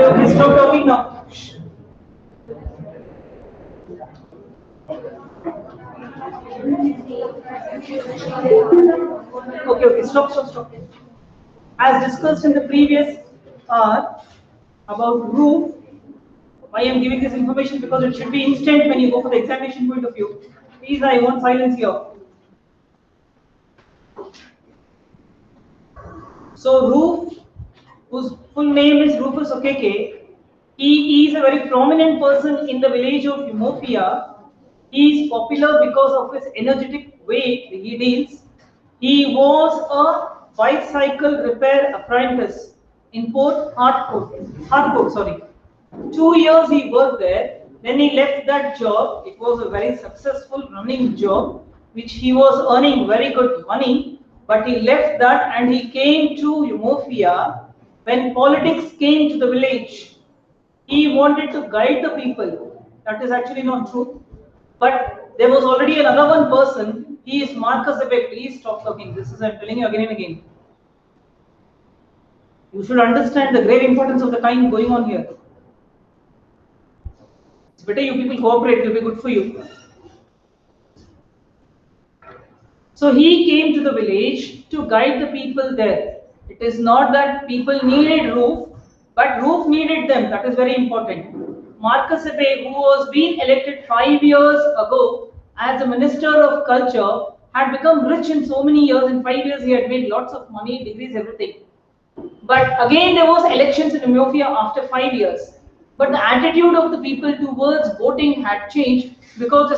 Okay, stop talking now. Okay, stop. As discussed in the previous hour about roof, I am giving this information because it should be instant when you go for the examination point of view. Please, I want silence here. So, Roof, whose full name is Rufus Okeke, he is a very prominent person in the village of Umofia. He is popular because of his energetic way he deals. He was a bicycle repair apprentice in Port Harcourt, sorry. 2 years he worked there. Then he left that job. It was a very successful running job, which he was earning very good money. But he left that and he came to Umofia when politics came to the village. He wanted to guide the people. That is actually not true. But there was already another one person. He is Marcus Abe. Please stop talking. This is I'm telling you again and again. You should understand the great importance of the time going on here. It's better you people cooperate. It will be good for you. So he came to the village to guide the people there. It is not that people needed Roof, but Roof needed them. That is very important. Marcus Abe, who was being elected 5 years ago as a Minister of Culture, had become rich in so many years. In 5 years, he had made lots of money, degrees, everything. But again, there was elections in Umofia after 5 years. But the attitude of the people towards voting had changed because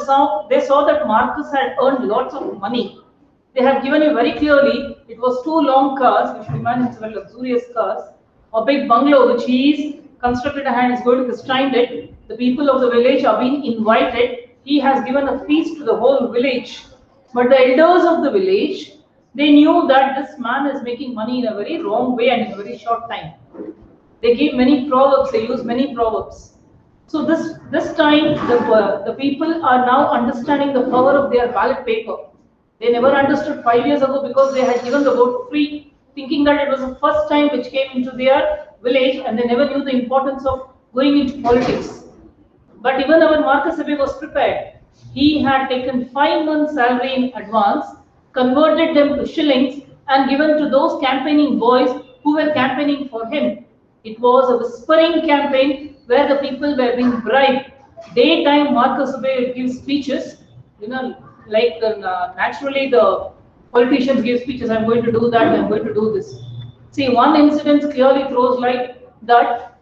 they saw that Marcus had earned lots of money. They have given you very clearly, it was 2 long cars, you should imagine it's very luxurious cars, a big bungalow which he is constructed and is going to construct it. The people of the village are being invited. He has given a feast to the whole village. But the elders of the village, they knew that this man is making money in a very wrong way and in a very short time. They gave many proverbs, they use many proverbs. So this time, the people are now understanding the power of their ballot paper. They never understood 5 years ago because they had given the vote free, thinking that it was the first time which came into their village and they never knew the importance of going into politics. But even when Marcus Abe was prepared, he had taken 5 months' salary in advance, converted them to shillings, and given to those campaigning boys who were campaigning for him. It was a whispering campaign where the people were being bribed. Daytime, Marcus Abe gives speeches, like naturally the politicians give speeches. I'm going to do that. I'm going to do this. See, one incident clearly throws light that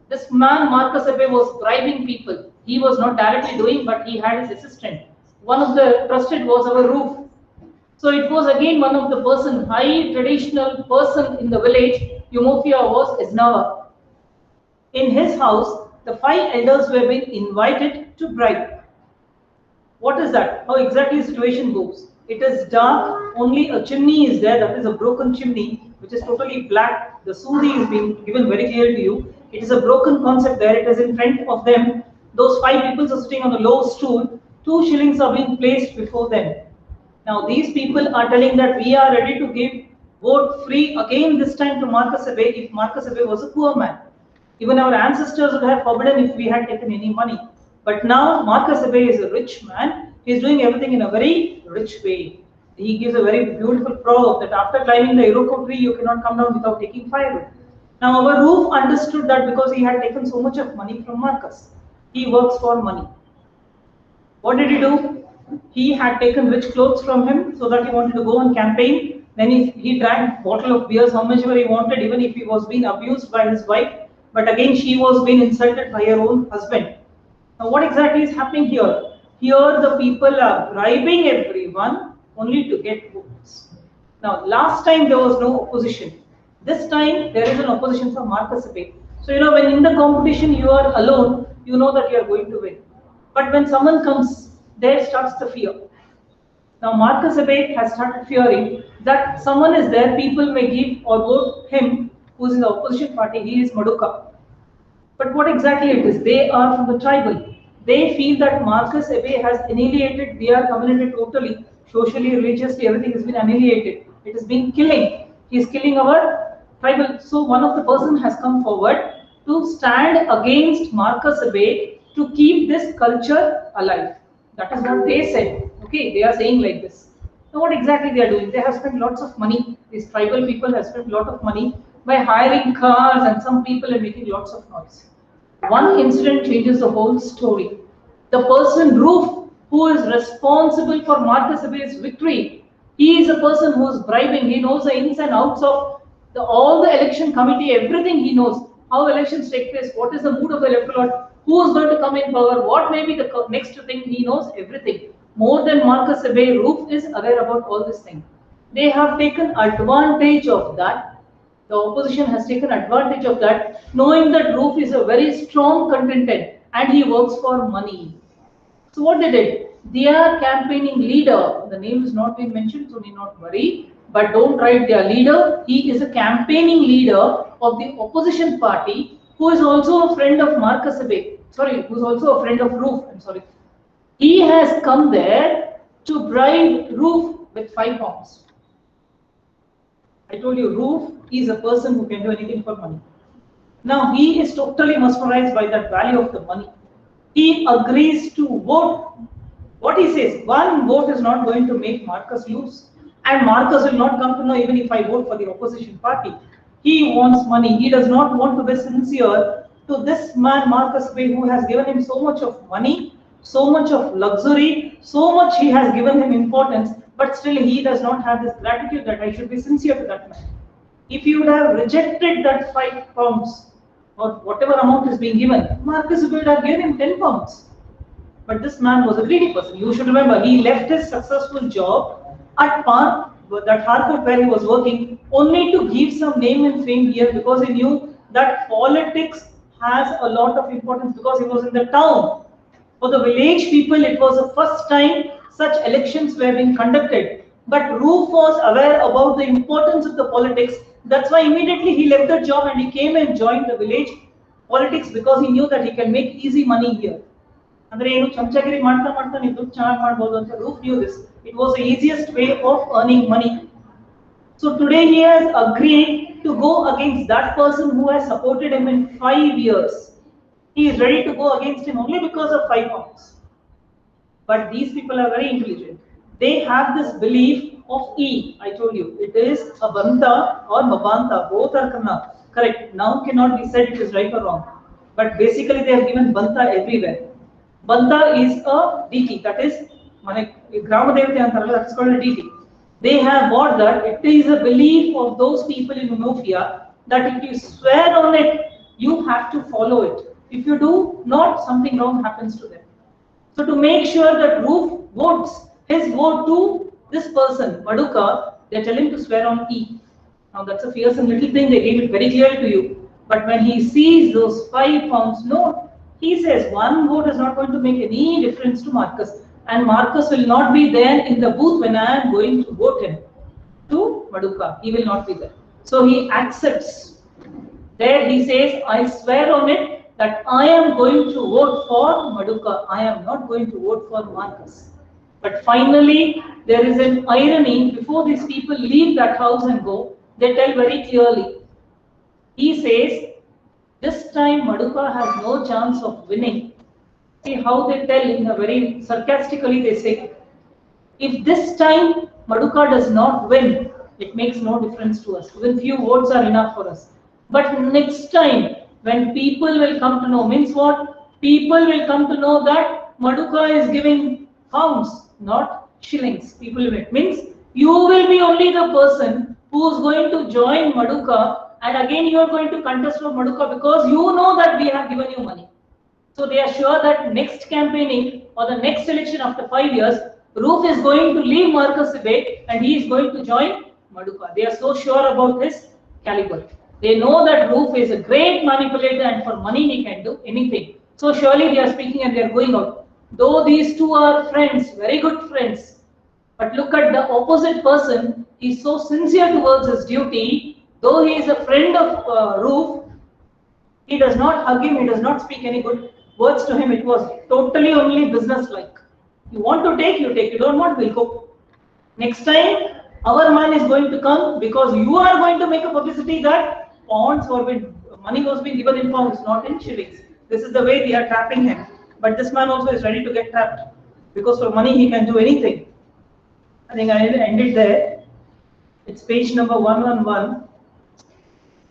this man, Marcus Abe, was bribing people. He was not directly doing, but he had his assistant. One of the trusted was our Roof. So it was again one of the person, high traditional person in the village, Umofia, was Isnawa. In his house, the 5 elders were being invited to bribe. What is that? How exactly the situation goes? It is dark, only a chimney is there, that is a broken chimney, which is totally black. The suri is being given very clear to you. It is a broken concept there, it is in front of them. Those 5 people are sitting on a low stool, 2 shillings are being placed before them. Now these people are telling that we are ready to give vote free again this time to Marcus Abe if Marcus Abe was a poor man. Even our ancestors would have forbidden if we had taken any money. But now Marcus Abe is a rich man. He is doing everything in a very rich way. He gives a very beautiful proverb that after climbing the Iroko tree, you cannot come down without taking firewood. Now our Roof understood that because he had taken so much of money from Marcus. He works for money. What did he do? He had taken rich clothes from him so that he wanted to go on campaign. Then he drank bottle of beers how much ever he wanted, even if he was being abused by his wife. But again, she was being insulted by her own husband. Now, what exactly is happening here? Here, the people are bribing everyone only to get votes. Now, last time there was no opposition. This time there is an opposition from Marcus Abbé. So, when in the competition you are alone, you know that you are going to win. But when someone comes, there starts the fear. Now, Marcus Abbé has started fearing that someone is there, people may give or vote him, who is in the opposition party, he is Maduka. But what exactly it is? They are from the tribal. They feel that Marcus Abbé has annihilated their community totally, socially, religiously, everything has been annihilated. It has been killing. He is killing our tribal. So one of the person has come forward to stand against Marcus Abbé to keep this culture alive. That is what they said. Okay, they are saying like this. Now what exactly they are doing? They have spent lots of money. These tribal people have spent a lot of money by hiring cars, and some people are making lots of noise. One incident changes the whole story. The person Roof, who is responsible for Marcus Abbé's victory, he is a person who is bribing. He knows the ins and outs of all the election committee, everything he knows. How elections take place, what is the mood of the electorate, who is going to come in power, what may be the next thing, he knows everything. More than Marcus Abbé, Roof is aware about all this thing. They have taken advantage of that. The opposition has taken advantage of that, knowing that Roof is a very strong contender and he works for money. So what they did, their campaigning leader, the name is not being mentioned, so need not worry, but don't write their leader. He is a campaigning leader of the opposition party who is also a friend of Marcus Abbé. Sorry, who is also a friend of Roof. I'm sorry. He has come there to bribe Roof with 5 pounds. I told you, Roof is a person who can do anything for money. Now he is totally mesmerized by that value of the money. He agrees to vote. What he says, one vote is not going to make Marcus lose. And Marcus will not come to know even if I vote for the opposition party. He wants money. He does not want to be sincere to this man, Marcus Abbé, who has given him so much of money, so much of luxury, so much he has given him importance, but still he does not have this gratitude that I should be sincere to that man. If you would have rejected that 5 pounds or whatever amount is being given, Marcus would have given him 10 pounds. But this man was a greedy person. You should remember, he left his successful job at that Harcourt where he was working, only to give some name and fame here because he knew that politics has a lot of importance because he was in the town. For the village people, it was the first time such elections were being conducted. But Roof was aware about the importance of the politics. That's why immediately he left the job and he came and joined the village politics because he knew that he can make easy money here. ಅಂದ್ರೆ ಏನು ಚಮಚಗಿರಿ ಮಾಡ್ತಾ ಮಾಡ್ತಾ ನೀವು ದುಡ್ಡು ಚೆನ್ನಾಗಿ ಮಾಡಬಹುದು ಅಂತ Roof knew this. It was the easiest way of earning money. So today he has agreed to go against that person who has supported him in 5 years. He is ready to go against him only because of 5 pounds. But these people are very intelligent. They have this belief of E. I told you, it is a Banta or Mabanta. Both are correct. Now cannot be said it is right or wrong. But basically they have given Banta everywhere. Banta is a deity. That is, Grama Devati antaralla, that is called a deity. They have bought that. It is a belief of those people in Unofia that if you swear on it, you have to follow it. If you do not, something wrong happens to them. So to make sure that Roof votes his vote to this person, Maduka, they tell him to swear on E. Now that's a fearsome little thing, they gave it very clearly to you. But when he sees those 5 pounds note, he says one vote is not going to make any difference to Marcus. And Marcus will not be there in the booth when I am going to vote him to Maduka. He will not be there. So he accepts. There he says, I swear on it that I am going to vote for Maduka. I am not going to vote for Marcus. But finally, there is an irony. Before these people leave that house and go, they tell very clearly. He says, this time Maduka has no chance of winning. See how they tell in a very sarcastically they say, if this time Maduka does not win, it makes no difference to us. Even few votes are enough for us. But next time, when people will come to know, means what? People will come to know that Maduka is giving pounds, not shillings. People will, means You will be only the person who is going to join Maduka, and again you are going to contest for Maduka because you know that we have given you money. So they are sure that next campaigning or the next election after 5 years, Roof is going to leave Marcus Abbey and he is going to join Maduka. They are so sure about his caliber. They know that Roof is a great manipulator and for money he can do anything. So surely they are speaking and they are going out. Though these two are friends, very good friends, but look at the opposite person. He's so sincere towards his duty. Though he is a friend of Roof, he does not hug him, he does not speak any good words to him. It was totally only business like. You want to take, you take. You don't want, we'll go. Next time, our man is going to come because you are going to make a publicity that pounds or money was being given in pounds, not in shillings. This is the way we are trapping him. But this man also is ready to get trapped because for money he can do anything. I think I ended there. It's page number 111.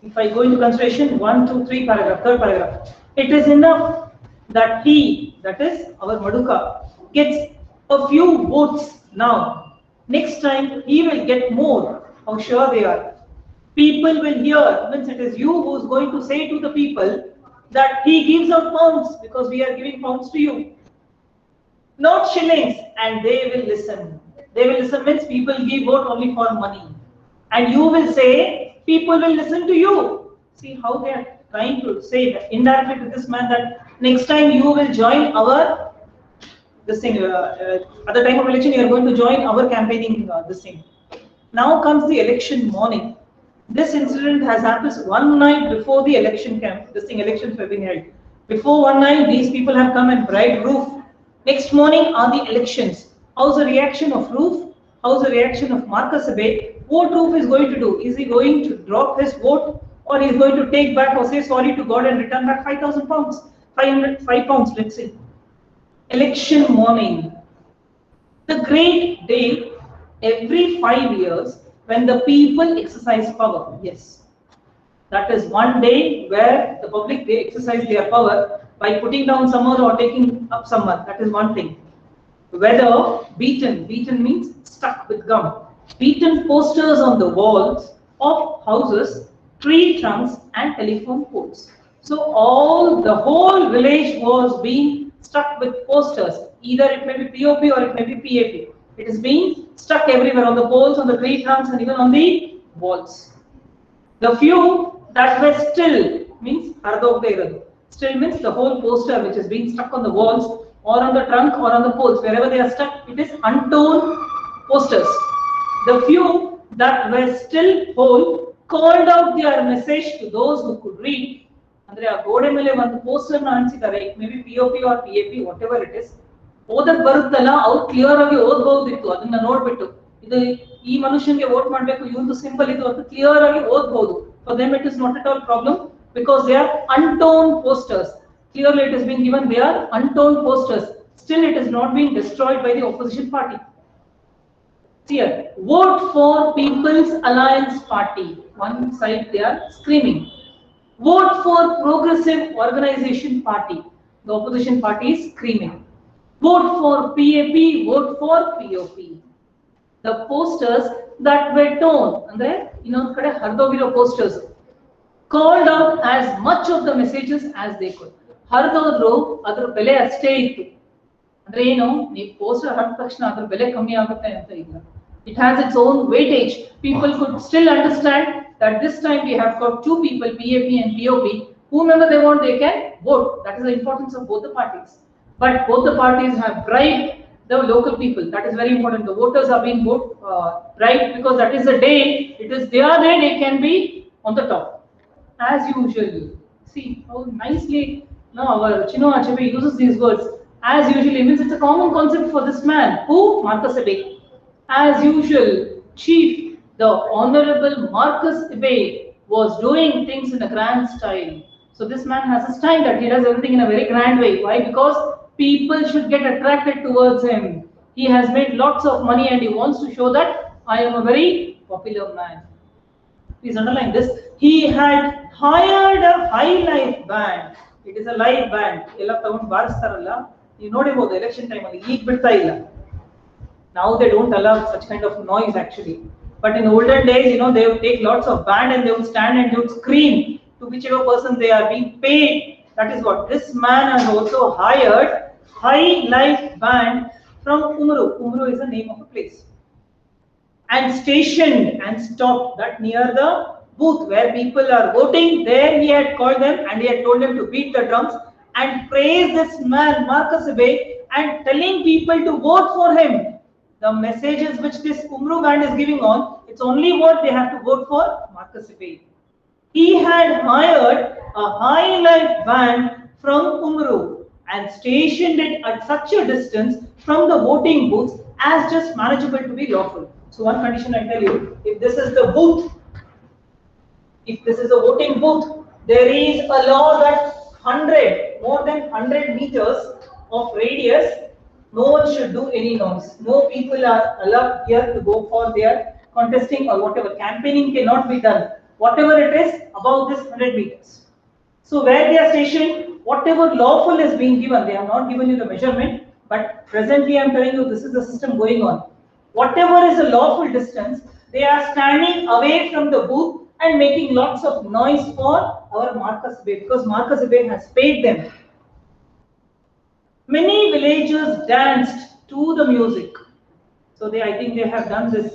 If I go into consideration, 1, 2, 3 paragraph, third paragraph, it is enough that he, that is our Maduka, gets a few votes now. Next time he will get more. How sure they are. People will hear, means it is you who is going to say to the people that he gives out pounds because we are giving pounds to you, not shillings, and they will listen. They will listen means people give vote only for money. And you will say, people will listen to you. See how they are trying to say that indirectly to this man that next time you will join our this thing. At the time of election, you are going to join our campaigning this thing. Now comes the election morning. This incident has happened one night before the election camp. This thing elections were being held. Before one night, these people have come and bribed Roof. Next morning are the elections. How's the reaction of Roof? How's the reaction of Marcus Abbey? What Roof is going to do? Is he going to drop his vote or he is going to take back or say sorry to God and return back 5,000 pounds? 505 pounds, let's say. Election morning. The great day every 5 years when the people exercise power. Yes. That is one day where the public they exercise their power by putting down someone or taking up someone. That is one thing. Whether beaten means stuck with gum. Beaten posters on the walls of houses, tree trunks, and telephone poles. So the whole village was being stuck with posters. Either it may be POP or it may be PAP. It is being stuck everywhere on the poles, on the tree trunks, and even on the walls. The few that were still means still means the whole poster which is being stuck on the walls or on the trunk or on the poles, wherever they are stuck, it is untorn posters. The few that were still whole called out their message to those who could read. Andre a gode mele ಒಂದು poster na ಅಂಟಿಸಿದ್ದಾರೆ, maybe POP or PAP, whatever it is. ಓದಕ್ ಬರುತ್ತಲ್ಲ ಅವ್ರು clear ಆಗಿ ಓದಬಹುದಿತ್ತು. ಅದನ್ನ ನೋಡ್ಬಿಟ್ಟು ಇದು ಈ ಮನುಷ್ಯನಿಗೆ ವೋಟ್ ಮಾಡಬೇಕು, ಇವ್ರದ್ದು ಸಿಂಬಲ್ ಇದು ಅಂತ ಕ್ಲಿಯರ್ ಆಗಿ ಓದಬಹುದು. For them it is not at all problem because they are untorn posters. Clearly it has been given they are untorn posters. Still it is not being destroyed by the opposition party. Here, vote for People's Alliance Party. One side they are screaming. Vote for Progressive Organization Party. The opposition party is screaming. Vote for PAP, vote for POP. The posters that were torn, andre ಇನ್ನೊಂದು ಕಡೆ ಹರಿದೋಗಿರೋ posters, called out as much of the messages as they could. ಹರಿದೋದ್ರು ಅದರ ಬೆಲೆ ಅಷ್ಟೇ ಇತ್ತು. ಅಂದ್ರೆ ಏನು, ನೀವು poster ಹರಿದ ತಕ್ಷಣ ಅದರ ಬೆಲೆ ಕಮ್ಮಿ ಆಗುತ್ತೆ ಅಂತ ಇಲ್ಲ. It has its own weightage. People could still understand that this time we have got two people, PAP and POP, whomever they want they can vote. That is the importance of both the parties. But both the parties have bribed the local people. That is very important. The voters are being bribed because that is the day, it is their day, they can be on the top. As usual, see how nicely now our Chinua Achebe uses these words. As usually means it's a common concept for this man. Who? Marcus Abbey. As usual, Chief, the Honorable Marcus Abbey was doing things in a grand style. So this man has a style that he does everything in a very grand way. Why? Because people should get attracted towards him. He has made lots of money and he wants to show that I am a very popular man. Please underline this. He had hired a high life band. It is a live band. ಎಲ್ಲ ತಗೊಂಡು ಬಾರಿಸ್ತಾರಲ್ಲ, ನೀವು ನೋಡಿಬಹುದು election time ಅಲ್ಲಿ ಈಗ ಬಿಡ್ತಾ ಇಲ್ಲ. Now they don't allow such kind of noise actually. But in olden days, you know, they would take lots of band and they would stand and they would scream to whichever person they are being paid. That is what this man has also hired High Life Band from Umru. Umru is the name of a place. And stationed and stopped that near the booth where people are voting. There he had called them and he had told them to beat the drums and praise this man Marcus Abbey and telling people to vote for him. The messages which this Umru band is giving on, it's only what they have to vote for Marcus Abbey. He had hired a High Life band from Umru and stationed it at such a distance from the voting booths as just manageable to be lawful. So one condition I tell you, if this is the booth, if this is a voting booth, there is a law that 100, more than 100 meters of radius, no one should do any noise. No people are allowed here to go for their contesting or whatever. Campaigning cannot be done. Whatever it is, above this 100 meters. So where they are stationed, whatever lawful is being given, they have not given you the measurement, but presently I am telling you this is the system going on. Whatever is a lawful distance, they are standing away from the booth and making lots of noise for our Marcus Abbey because Marcus Abbey has paid them. Many villagers danced to the music. So I think they have done this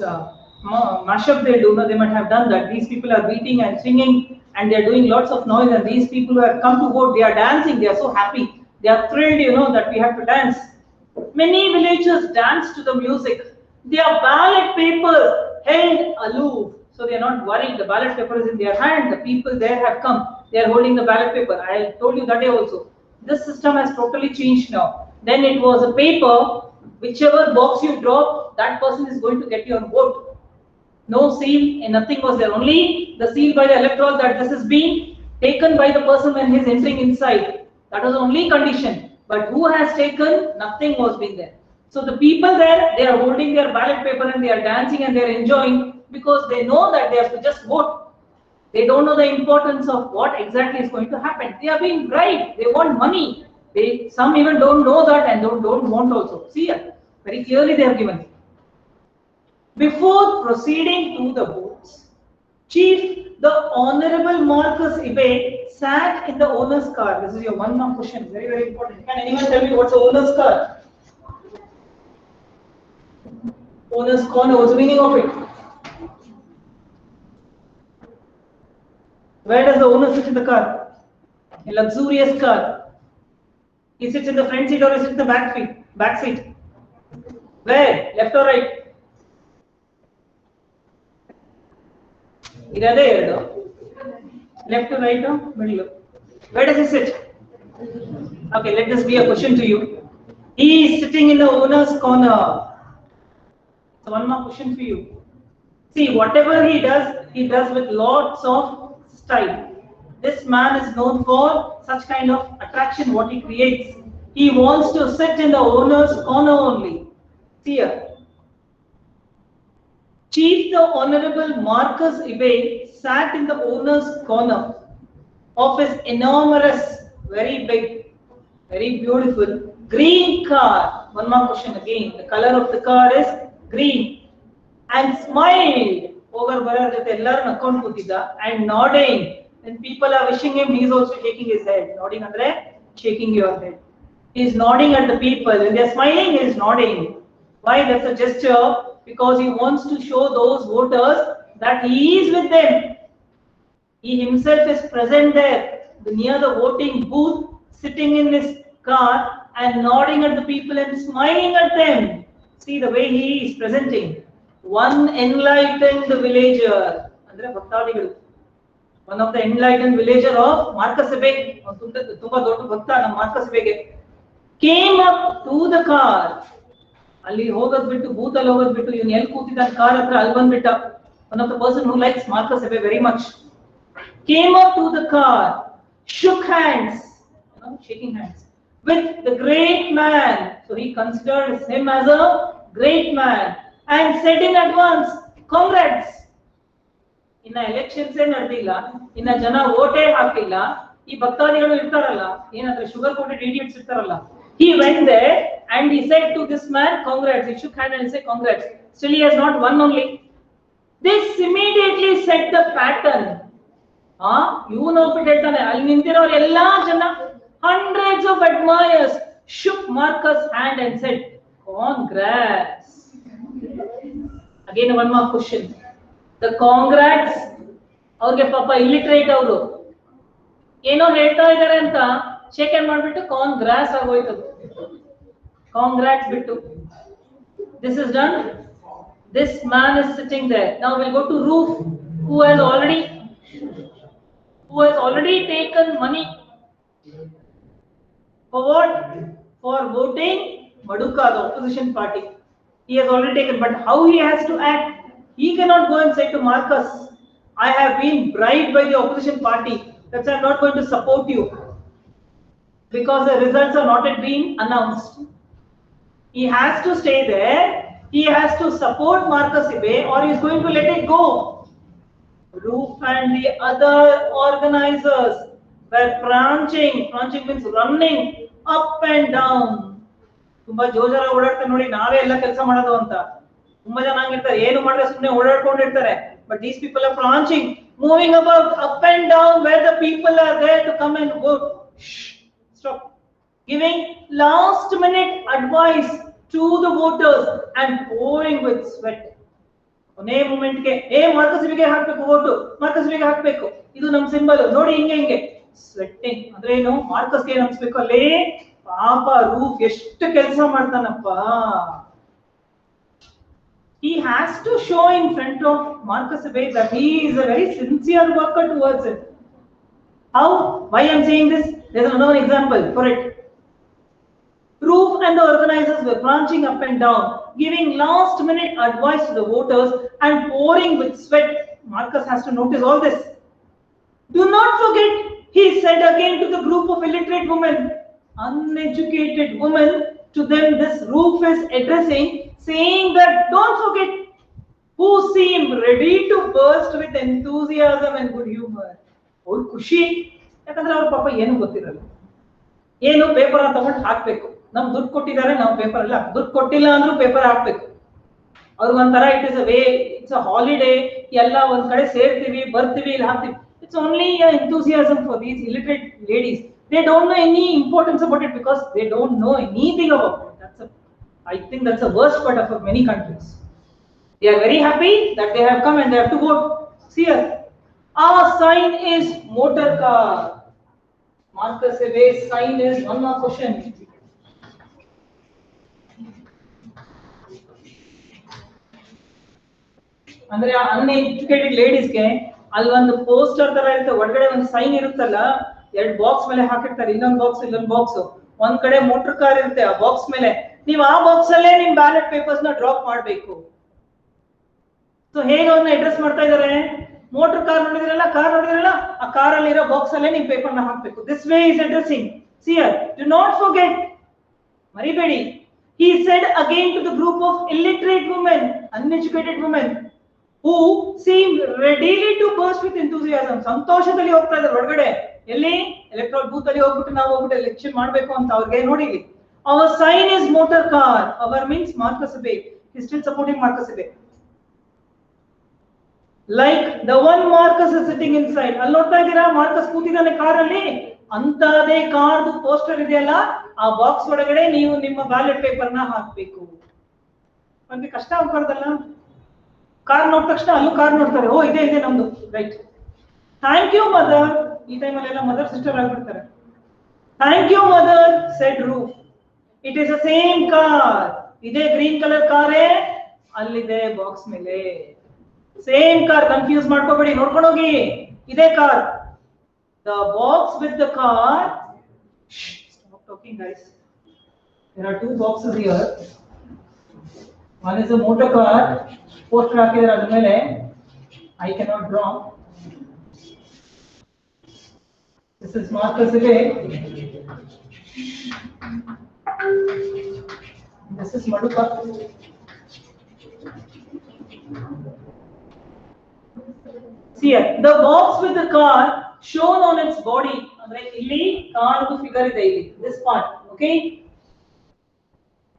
mashup. They might have done that. These people are beating and singing and they are doing lots of noise. And these people who have come to vote, they are dancing. They are so happy. They are thrilled, you know, that we have to dance. Many villagers dance to the music. Their ballot papers held aloof. So they are not worried. The ballot paper is in their hand. The people there have come. They are holding the ballot paper. I told you that day also. This system has totally changed now. Then it was a paper. Whichever box you drop, that person is going to get your vote. No seal and nothing was there. Only the seal by the electoral that this is being taken by the person when he is entering inside. That was the only condition. But who has taken? Nothing was being there. So the people there, they are holding their ballot paper and they are dancing and they are enjoying because they know that they have to just vote. They don't know the importance of what exactly is going to happen. They are being bribed. They want money. Some even don't know that and don't want also. See here, very clearly they have given. Before proceeding to the booths, Chief, the Honorable Marcus Abbey sat in the owner's car. This is your one mark question. Very, very important. Can anyone tell me what's the owner's car? Owner's corner, what's the meaning of it? Where does the owner sit in the car? A luxurious car. He sits in the front seat or he sits in the back seat? Where? Left or right? Left or right or middle? Where does he sit? Okay, let this be a question to you. He is sitting in the owner's corner. So one more question for you. See, whatever he does with lots of style. This man is known for such kind of attraction what he creates. He wants to sit in the owner's corner only. See here. Chief the Honorable Marcus Abbey sat in the owner's corner of his enormous, very big, very beautiful green car. One more question again. The color of the car is green. And smiled over and nodding. When people are wishing him, he is also shaking his head. Nodding andre, shaking your head. He is nodding at the people. When they are smiling, he is nodding. Why? That's a gesture. Because he wants to show those voters that he is with them. He himself is present there, near the voting booth, sitting in his car and nodding at the people and smiling at them. See the way he is presenting. One enlightened villager. One of the enlightened villager of Marcus Abbey, Marcus Abbey, came up to the car. Ali hogad bittu, booth al hogad bittu, you nel kootidan car hatra alban bitta. One of the person who likes Marcus Abbey very much. Came up to the car, shook hands, shaking hands, with the great man. So he considers him as a great man and said in advance, congrats. In the elections in a jana vote hakilla, ಈ ಭಕ್ತಾದಿಗಳು ಇರ್ತಾರಲ್ಲ ಏನಂದ್ರೆ sugar coated idiots ಇರ್ತಾರಲ್ಲ He went there and he said to this man, congrats. He shook hand and said, congrats. Still, he has not won only. This immediately set the pattern. Hundreds of admirers shook Marcus' hand and said, congrats. Again, one more question. The congrats, ಅವ್ರಿಗೆ ಪಾಪ illiterate ಅವರು ಏನೋ ಹೇಳ್ತಾ ಇದ್ದಾರೆ ಅಂತ shake hand ಮಾಡ್ಬಿಟ್ಟು ಕಾಂಗ್ರಾಸ್ ಆಗೋಯ್ತು. Congrats ಬಿಟ್ಟು. This is done. This man is sitting there. Now we'll go to Roof, who has already taken money. For what? For voting Maduka, the opposition party. He has already taken, but how he has to act? He cannot go and say to Marcus, I have been bribed by the opposition party. That's why I'm not going to support you. Because the results are not yet being announced. He has to stay there. He has to support Marcus Ibe or he is going to let it go. Roof and the other organizers were branching means running up and down. ತುಂಬಾ ಜೋಜಾರ ಓಡಾಡ್ತಾರೆ ನೋಡಿ, ನಾವೇ ಎಲ್ಲ ಕೆಲಸ ಮಾಡೋದು ಅಂತ. ತುಂಬಾ ಜನ ಹಂಗಿರ್ತಾರೆ, ಏನು ಮಾಡಿದ್ರೆ ಸುಮ್ಮನೆ ಓಡಾಡ್ಕೊಂಡಿರ್ತಾರೆ. But these people are branching, moving about up and down where the people are there to come and vote. Stop. Giving last minute advice to the voters and pouring with sweat. ಕೊನೆ moment ಗೆ Marcus ಇಬಿಗೆ ಹಾಕಬೇಕು, vote Marcus ಇಬಿಗೆ ಹಾಕಬೇಕು, ಇದು ನಮ್ಮ symbol ನೋಡಿ, ಹಿಂಗೆ sweating ಅಂದ್ರೆ ಏನು, ಮಾರ್ಕಸ್ ಗೆ ಅನ್ಸ್ಬೇಕು ಅಲ್ಲಿ. ಪಾಪ ರೂಫ್ ಎಷ್ಟು ಕೆಲಸ ಮಾಡ್ತಾನಪ್ಪ. He has to show in front of Marcus Ibe that he is a very sincere worker towards it. How? Why I'm saying this? There's another example for it. Roof and the organizers were branching up and down, giving last minute advice to the voters and pouring with sweat. Marcus has to notice all this. Do not forget, he said again to the group of illiterate women, uneducated women, to them this Roof is addressing, saying that don't forget, who seem ready to burst with enthusiasm and good humor. ಅವ್ರು ಖುಷಿ, ಯಾಕಂದ್ರೆ ಅವ್ರ ಪಾಪ ಏನು ಗೊತ್ತಿರಲ್ಲ, ಏನು paper ತಗೊಂಡು ಹಾಕ್ಬೇಕು. ನಮ್ ದುಡ್ಡು ಕೊಟ್ಟಿದ್ದಾರೆ, ನಾವು ಪೇಪರ್ ಎಲ್ಲ ದುಡ್ಡು ಕೊಟ್ಟಿಲ್ಲ ಅಂದ್ರೂ ಪೇಪರ್ ಹಾಕ್ಬೇಕು. ಅವ್ರಿಗೊಂಥರ it is a way, it's a holiday, ಎಲ್ಲ ಒಂದ್ ಕಡೆ ಸೇರ್ತೀವಿ, ಬರ್ತೀವಿ, ಇಲ್ಲಿ ಹಾಕ್ತೀವಿ. It's only an enthusiasm for these illiterate ladies. They don't know any importance about it because they don't know anything about it. I think that's the worst part of many countries. They are very happy that they have come and they have to vote. See here, our sign is motor car. Marcus Ibe's sign is one more question. ಅಂದ್ರೆ uneducated ಲೇಡೀಸ್ಗೆ ಅಲ್ಲಿ ಒಂದು poster ತರ ಇರುತ್ತೆ, ಒಳಗಡೆ ಒಂದು sign ಇರುತ್ತಲ್ಲ, ಎರಡು box ಮೇಲೆ ಹಾಕಿರ್ತಾರೆ, ಇನ್ನೊಂದು ಬಾಕ್ಸ್ ಇಲ್ಲೊಂದು ಬಾಕ್ಸ್, ಒಂದ್ ಕಡೆ ಮೋಟರ್ ಕಾರ್ ಇರುತ್ತೆ, ಆ ಬಾಕ್ಸ್ ಮೇಲೆ ನೀವು ಆ ಬಾಕ್ಸ್ ಅಲ್ಲೇ ನಿಮ್ ಬ್ಯಾಲೆಟ್ ಪೇಪರ್ಸ್ ನ ಡ್ರಾಪ್ ಮಾಡ್ಬೇಕು. ಸೊ ಹೇಗೆ ಅವ್ರನ್ನ ಅಡ್ರೆಸ್ ಮಾಡ್ತಾ ಇದಾರೆ, ಮೋಟರ್ ಕಾರ್ ನೋಡಿದ್ರಲ್ಲ, ಆ ಕಾರ್ ಅಲ್ಲಿರೋ ಬಾಕ್ಸ್ ಅಲ್ಲೇ ನಿಮ್ ಪೇಪರ್ ನ ಹಾಕ್ಬೇಕು. This way is addressing. See here, do not forget, ಮರಿಬೇಡಿ. He said again to the group of illiterate women, uneducated women, who seemed readily to burst with enthusiasm. ಸಂತೋಷದಲ್ಲಿ ಹೋಗ್ತಾ ಇದ್ದಾರೆ ಒಳಗಡೆ, ಎಲ್ಲಿ ಎಲೆಕ್ಟ್ರಾಲ್ ಬೂತ್ ಅಲ್ಲಿ ಹೋಗ್ಬಿಟ್ಟು ನಾವು ಹೋಗ್ಬಿಟ್ಟು ಎಲೆಕ್ಷನ್ ಮಾಡ್ಬೇಕು ಅಂತ ಅವ್ರಿಗೆ ನೋಡಿ. Our sign is motor car. Our means Marcus Ibe. He's still supporting Marcus Ibe. Like the one Marcus is sitting inside. ಅಲ್ಲಿ ನೋಡ್ತಾ ಇದ್ದೀರಾ, ಮಾರ್ಕಸ್ ಕೂತಿದ್ದಾನೆ ಕಾರ್ ಅಲ್ಲಿ, ಅಂತದೇ ಕಾರ್ದು ಪೋಸ್ಟರ್ ಇದೆಯಲ್ಲ, ಆ ಬಾಕ್ಸ್ ಒಳಗಡೆ ನೀವು ನಿಮ್ಮ ಬ್ಯಾಲೆಟ್ ಪೇಪರ್ ನ ಹಾಕ್ಬೇಕು. ನಮ್ಗೆ ಕಷ್ಟ ಆಗ್ಬಾರ್ದಲ್ಲ, ಕಾರ್ ನೋಡಿದ ತಕ್ಷಣ ಅಲ್ಲೂ ಕಾರ್ ನೋಡ್ತಾರೆ, ಓ ಇದೆ ನಮ್ದು, ರೈಟ್. Thank you mother. ಈ ಟೈಮಲ್ಲಿ ಎಲ್ಲ ಮದರ್ ಸಿಸ್ಟರ್ ಆಗ್ಬಿಡ್ತಾರೆ. Thank you mother said roof. It is the same car. ಇದೇ ಗ್ರೀನ್ ಕಲರ್ ಕಾರೇ ಅಲ್ಲಿದೆ ಬಾಕ್ಸ್ ಮೇಲೆ, ಸೇಮ್ ಕಾರ್. ಕನ್ಫ್ಯೂಸ್ ಮಾಡ್ಕೋಬೇಡಿ, ನೋಡ್ಕೊಂಡು ಹೋಗಿ, ಇದೇ car. The box with the car. Stop talking, guys. There are two boxes here. One is a motor car. Poster ಹಾಕಿದ್ರೆ ಅದ್ರ ಮೇಲೆ I cannot draw. This is Marcus Ibe. This is Maduka. See here, the box with the car shown on its body. ಅಂದ್ರೆ ಇಲ್ಲಿ ಕಾರ್ದು figure ಇದೆ, ಇಲ್ಲಿ this part, okay.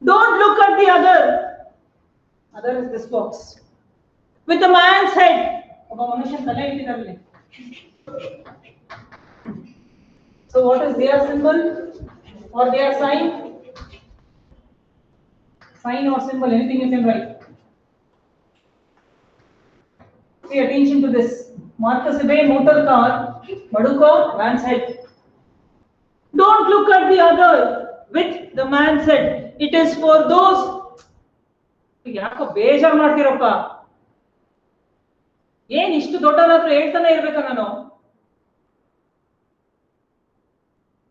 Don't look at the other. Other is this box. With the man's head. So what is their symbol or their sign? Sign or symbol, anything you can write. Pay attention to this. Marcus Abbey motor car, Maduko, man's head. Don't look at the other with the man's head. It is for those. ಯಾಕೋ ಬೇಜಾರು ಮಾಡ್ತೀರಪ್ಪ, ಏನ್ ಇಷ್ಟು ದೊಡ್ಡವರಾದ್ರೂ ಹೇಳ್ತಾನೆ ಇರ್ಬೇಕಾ ನಾನು?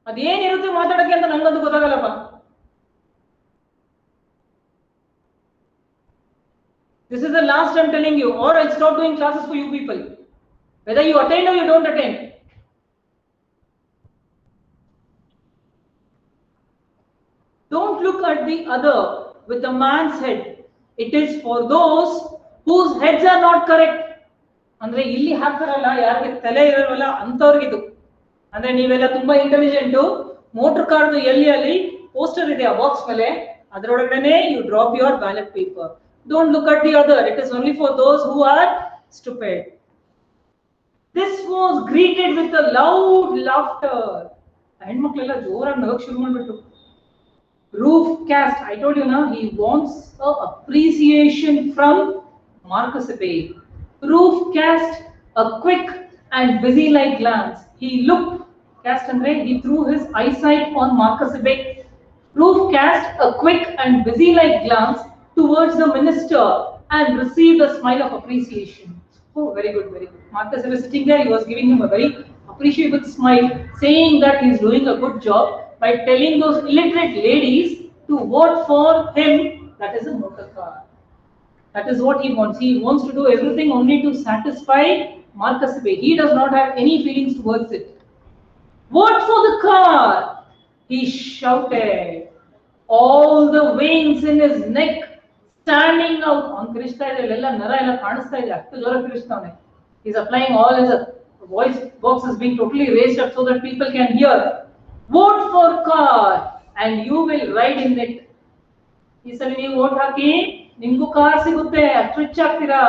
ಅದೇನಿರುತ್ತೆ ಮಾತಾಡಕ್ಕೆ ಅಂತ ನಂಗಂತೂ ಗೊತ್ತಾಗಲ್ಲಪ್ಪ. This is the last I'm telling you, or I'll stop doing classes for you people. Whether you attend or you don't attend. Don't look at the other with the man's head. It is for those whose heads are not correct. ಅಂದ್ರೆ ಇಲ್ಲಿ ಹಾಕ್ತಾರಲ್ಲ, ಯಾರಿಗೆ ತಲೆ ಇರಲ್ವಲ್ಲ ಅಂತವ್ರಿಗಿದು. ಅಂದ್ರೆ ನೀವೆಲ್ಲ ತುಂಬಾ intelligent, motor ಕಾರ್ದು ಎಲ್ಲಿ ಅಲ್ಲಿ ಪೋಸ್ಟರ್ ಇದೆ ಆ ಬಾಕ್ಸ್ ಮೇಲೆ, ಅದರೊಳಗಡೆ you drop your ballot paper. Don't look at the other. It is only for those who are stupid. This was greeted with a loud laughter. ಹೆಣ್ಮಕ್ಳೆಲ್ಲ ಜೋರಾಗಿ ನಗಕ್ ಶುರು ಮಾಡ್ಬಿಟ್ಟು. Roof cast. I told you now, he wants a appreciation from Marcus Abbey. Roof cast a quick and busy-like glance. He looked, cast and he threw his eyesight on Marcus Abbey. Roof cast a quick and busy-like glance towards the minister and received a smile of appreciation. Oh, very good, very good. Marcus was sitting there, he was giving him a very appreciable smile, saying that he is doing a good job by telling those illiterate ladies to vote for him. That is a motor car. That is what he wants. He wants to do everything only to satisfy Marcus Abbey. He does not have any feelings towards it. Vote for the car, he shouted. All the veins in his neck standing out. On Krishna, he's applying all his voice box is being totally raised up so that people can hear. Vote for car and you will ride in it. He said, "You vote haki, nimgu car sigutte, rich ಆಗ್ತೀರಾ."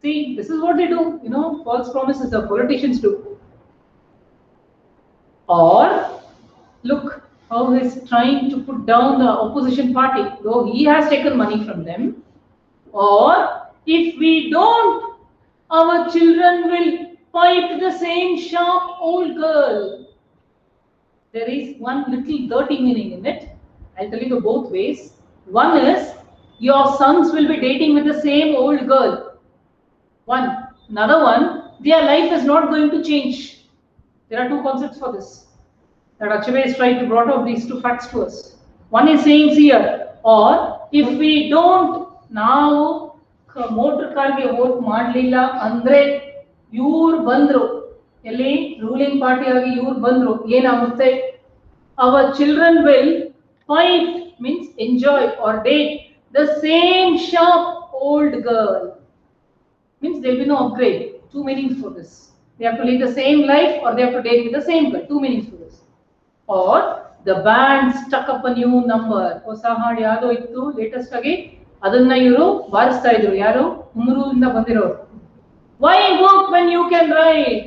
See, this is what they do. You know, false promises the politicians do. Or look how he's trying to put down the opposition party, though he has taken money from them. Or if we don't, our children will fight the same sharp old girl. There is one little dirty meaning in it. I'll tell you both ways. One is, your sons will be dating with the same old girl. One. Another one, their life is not going to change. There are two concepts for this. That Achabe is trying to brought out these two facts to us. One is saying here, or if we don't now motor car ge vote madlilla andre iವ್ರು ಬಂದ್ರು, ಎಲ್ಲಿ ruling party ಆಗಿ ಇವ್ರು ಬಂದ್ರು, ಏನಾಗುತ್ತೆ? Our children will fight, means enjoy or date the same sharp old girl. Means there will be no upgrade. Two meanings for this. They have to live the same life or they have to date with the same girl. Two meanings for this. Or the band stuck up a new number. ಹೊಸ ಹಾಡು ಯಾವ್ದೋ ಇತ್ತು latest ಆಗಿ, ಅದನ್ನ ಇವರು ಬಾರಿಸ್ತಾ ಇದ್ರು. ಯಾರು? ಹುಮ್ಮರೂರಿಂದ ಬಂದಿರೋರು. Why walk when you can ride?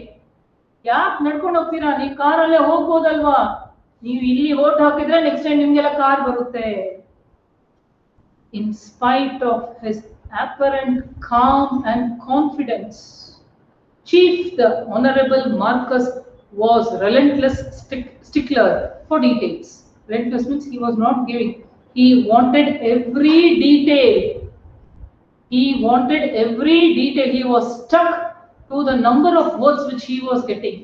ಯಾಕೆ ನಡ್ಕೊಂಡು ಹೋಗ್ತೀರಾ? ನೀವು ಕಾರಲ್ಲೇ ಹೋಗ್ಬೋದಲ್ವಾ? ನೀವು ಇಲ್ಲಿ ವೋಟ್ ಹಾಕಿದ್ರೆ ನೆಕ್ಸ್ಟ್ ಟೈಮ್ ನಿಮ್ಗೆಲ್ಲ ಕಾರ್ ಬರುತ್ತೆ. In spite of his apparent calm and confidence, Chief the Honorable Marcus was relentless stickler for details. Relentless means he was not giving. He wanted every detail. He wanted every detail. He was stuck to the number of votes which he was getting.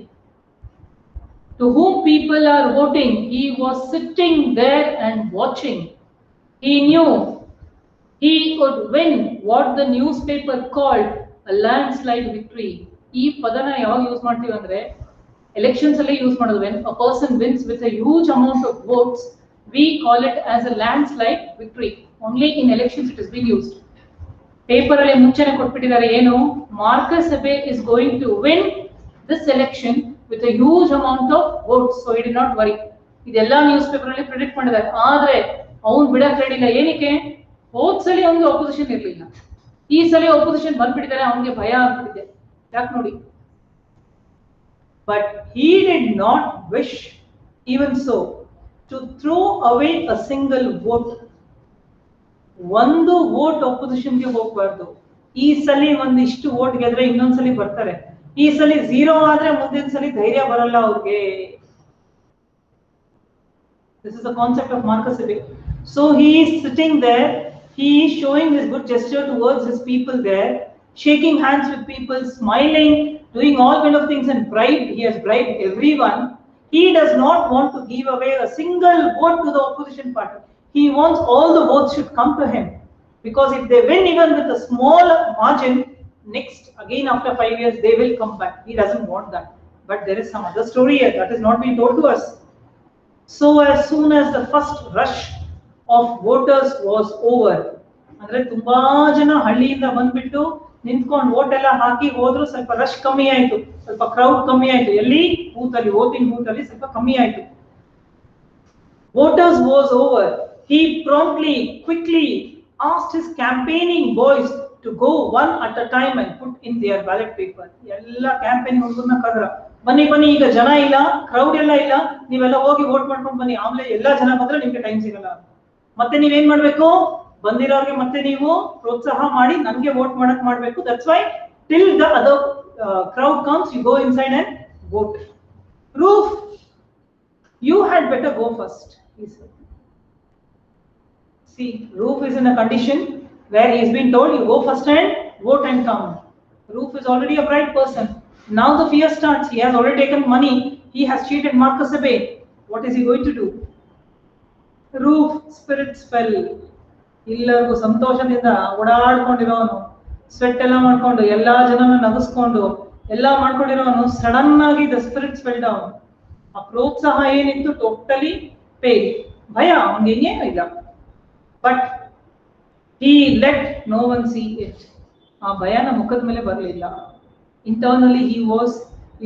To whom people are voting, he was sitting there and watching. He knew he could win what the newspaper called a landslide victory. ಈ ಪದನ ಯಾವಾಗ use ಮಾಡ್ತೀವಿ ಅಂದ್ರೆ elections ಅಲ್ಲಿ use ಮಾಡೋದು. when a person wins with a huge amount of votes, we call it as a landslide victory. Only in elections it is being used. Paper ಅಲ್ಲಿ ಮುಂಚೆನೆ ಕೊಟ್ಬಿಟ್ಟಿದ್ದಾರೆ, ಏನು? Marcus Abbey is going to win this election with a huge amount of votes, so he did not worry. ಇದೆಲ್ಲ news paper ಅಲ್ಲಿ predict ಮಾಡಿದ್ದಾರೆ. ಆದ್ರೆ ಅವನು ಬಿಡಕ್ ready ಇಲ್ಲ. ಏನಕ್ಕೆ? ಹೋದ್ ಸಲ ಅವನಿಗೆ ಆಪೋಸಿಷನ್ ಇರಲಿಲ್ಲ, ಈ ಸಲ ಆಪೋಸಿಷನ್ ಬಂದ್ಬಿಟ್ಟಿದ್ದಾರೆ, ಅವನಿಗೆ ಭಯ ಆಗ್ಬಿಟ್ಟಿದೆ. ಯಾಕೆ ನೋಡಿ. But he did not wish even so to throw away a single vote. ಒಂದು ವೋಟ್ ಆಪೋಸಿಷನ್ಗೆ ಹೋಗಬಾರ್ದು. ಈ ಸಲ ಒಂದಿಷ್ಟು ವೋಟ್ ಗೆದ್ರೆ ಇನ್ನೊಂದ್ಸಲಿ ಬರ್ತಾರೆ, ಈ ಸಲ 0 ಆದ್ರೆ ಮುಂದಿನ ಸಲ ಧೈರ್ಯ ಬರಲ್ಲ ಅವ್ರಿಗೆ. This is the concept of Marcus Abbey. So he is sitting there, he is showing his good gesture towards his people there, shaking hands with people, smiling, doing all kind of things, and he has bribed everyone. He does not want to give away a single vote to the opposition party. He wants all the votes should come to him, because if they win even with a small margin, next again after 5 years they will come back. He doesn't want that. But there is some other story here that is not being told to us. So as soon as the first rush of voters was over, ಅಂದ್ರೆ ತುಂಬಾ ಜನ ಹಳ್ಳಿಯಿಂದ ಬಂದ್ಬಿಟ್ಟು ನಿಂತ್ಕೊಂಡು vote ಎಲ್ಲ ಹಾಕಿ ಹೋದ್ರು, ಸ್ವಲ್ಪ rush ಕಮ್ಮಿ ಆಯ್ತು, ಸ್ವಲ್ಪ ಕ್ರೌಡ್ ಕಮ್ಮಿ ಆಯ್ತು, ಎಲ್ಲಿ ಬೂತ್ ಅಲ್ಲಿ, ವೋಟಿಂಗ್ ಬೂತ್ ಅಲ್ಲಿ ಸ್ವಲ್ಪ ಕಮ್ಮಿ ಆಯ್ತು. Voters was over. He promptly, quickly asked his campaigning boys to go one at a time and put in their ballot paper. ಎಲ್ಲ ಕ್ಯಾಂಪೇನ್ ಹುಡುಗರನ್ನ ಕರೆದ್ರ, ಬನ್ನಿ ಬನ್ನಿ, ಈಗ ಜನ ಇಲ್ಲ, ಕ್ರೌಡ್ ಎಲ್ಲ ಇಲ್ಲ, ನೀವೆಲ್ಲ ಹೋಗಿ ವೋಟ್ ಮಾಡ್ಕೊಂಡು ಬನ್ನಿ, ಆಮೇಲೆ ಎಲ್ಲಾ ಜನ ಬಂದ್ರೆ ನಿಮ್ಗೆ ಟೈಮ್ ಸಿಗಲ್ಲ. ಮತ್ತೆ ನೀವೇನ್ ಮಾಡ್ಬೇಕು, ಬಂದಿರೋರಿಗೆ ಮತ್ತೆ ನೀವು ಪ್ರೋತ್ಸಾಹ ಮಾಡಿ ನನ್ಗೆ ವೋಟ್ ಮಾಡಕ್ ಮಾಡ್ಬೇಕು. That's why till the other crowd comes, you go inside and vote. Roof, you had better go first, he said. See, Roof is in a condition where he has been told, you go first and vote and come. Roof is already a bright person. Now the fear starts. He has already taken money. He has cheated Marcus Abbey. What is he going to do? Roof spirits fell. ಎಲ್ಲರಿಗೂ ಸಂತೋಷದಿಂದ ಓಡಾಡ್ಕೊಂಡಿರೋನು, sweat ಎಲ್ಲ ಮಾಡ್ಕೊಂಡು ಎಲ್ಲಾ ಜನನ ನಗಿಸ್ಕೊಂಡು ಎಲ್ಲ ಮಾಡ್ಕೊಂಡಿರೋನು, sudden ಆಗಿ the spirits fell down. ಆ ಪ್ರೋತ್ಸಾಹ ಏನಿತ್ತು ಟೋಟಲಿ ಫೇಲ್. ಭಯ ಅವನಿಗೆ ಇನ್ನೇನು ಇಲ್ಲ. But he let no one see it. ಆ ಭಯನ ಮುಖದ ಮೇಲೆ ಬರಲಿಲ್ಲ. Internally he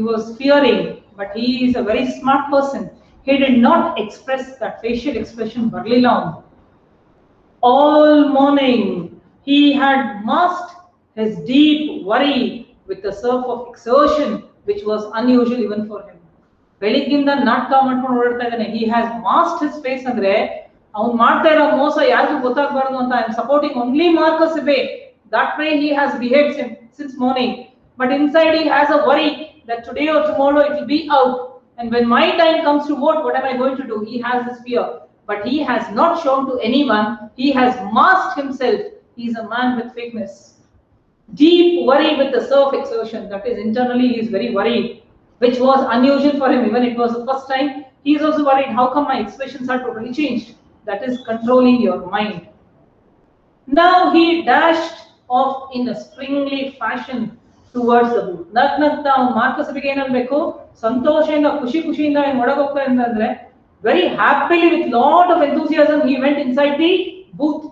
was fearing, but he is a very smart person. He did not express that facial expression. ಬರಲಿಲ್ಲ ಅವನು. All morning he had masked his deep worry with the surf of exertion which was unusual even for him. ಬೆಳಿಗ್ಗಿಂದ ನಾಟಕ ಮಾಡ್ಕೊಂಡು ಓಡಾಡ್ತಾ ಇದ್ದಾನೆ. He has masked his face, ಅಂದ್ರೆ ಅವನು ಮಾಡ್ತಾ ಇರೋ ಮೋಸ ಯಾರಿಗೂ ಗೊತ್ತಾಗಬಾರದು ಅಂತ. I am supporting only Marcus Abbey. That way he has behaved since morning. But inside he has a worry that today or tomorrow it will be out. And when my time comes to vote, what am I going to do? He has this fear. But he has not shown to anyone. He has masked himself. He is a man with fakeness. Deep worry with the self-exertion. That is, internally he is very worried, which was unusual for him. Even it was the first time, he is also worried. How come my expressions are totally changed? That is controlling your mind. Now he dashed off in a springly fashion towards the booth. ನಗ್ನಗ್ತಾ ಅವನು Marcus ಅಬ್ಬಿಗೆ ಏನನ್ಬೇಕು, ಸಂತೋಷದಿಂದ ಖುಷಿಯಿಂದ ಏನು ಒಳಗೆ ಹೋಗ್ತಾ ಅಂದ್ರೆ, very happily with lot of enthusiasm he went inside the booth.